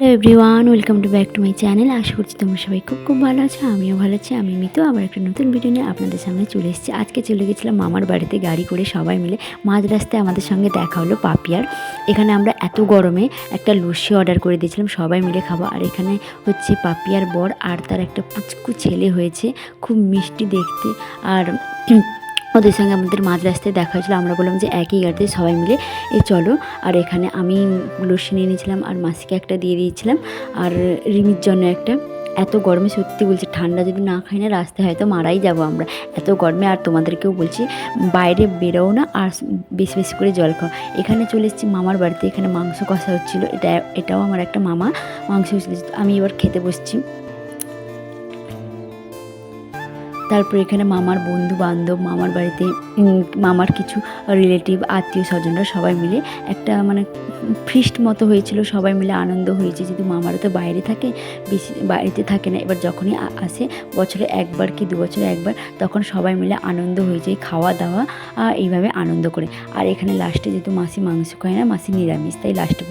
Hello everyone, welcome to back to my channel. আশা করছি তোমরা সবাই খুব খুব ভালো আছো। আমিও ভালো আছি। আমি মিতু আবার একটা নতুন ভিডিও নিয়ে আপনাদের সামনে চলে এসেছি। আজকে চলে গেছিলাম মামার বাড়িতে গাড়ি করে সবাই মিলে। মাঝ রাস্তায় আমাদের সঙ্গে দেখা হলো পাপিয়ার। এখানে আমরা এত গরমে একটা লস্যি অর্ডার করে দিয়েছিলাম সবাই মিলে খাবো। আর এখানে হচ্ছে পাপিয়ার বর আর তার একটা পুচকু ছেলে হয়েছে, খুব মিষ্টি দেখতে। আর ওদের সঙ্গে আমাদের মাঝ রাস্তায় দেখা হয়েছিলো। আমরা বললাম যে একই গাড়িতে সবাই মিলে চলো। আর এখানে আমি লস্যি নিয়ে নিয়েছিলাম আর মাসিকে একটা দিয়ে দিয়েছিলাম আর রিমির জন্য একটা। এত গরমে সত্যি বলছি, ঠান্ডা যদি না খাই না রাস্তায় হয়তো মারাই যাবো আমরা এত গরমে। আর তোমাদেরকেও বলছি বাইরে বেরোও না আর বেশি বেশি করে জল খাও। এখানে চলে এসেছি মামার বাড়িতে। এখানে মাংস কষা হচ্ছিলো। এটাও আমার একটা মামা মাংস হচ্ছিল। আমি এবার খেতে বসছি। তারপর এখানে মামার বন্ধু বান্ধব, মামার বাড়িতে মামার কিছু রিলেটিভ আত্মীয় স্বজনরা সবাই মিলে একটা ফিস্ট মতো হয়েছিল। সবাই মিলে আনন্দ হয়েছে, যেহেতু মামারা তো বাইরে থাকে, বেশি বাড়িতে থাকে না। এবার যখনই আসে বছরে একবার কি 2 বছরে একবার, তখন সবাই মিলে আনন্দ হয়ে যায়, খাওয়া দাওয়া এইভাবে আনন্দ করে। আর এখানে লাস্টে যেহেতু মাসি মাংস খায় না, মাসি নিরামিষ, তাই লাস্টে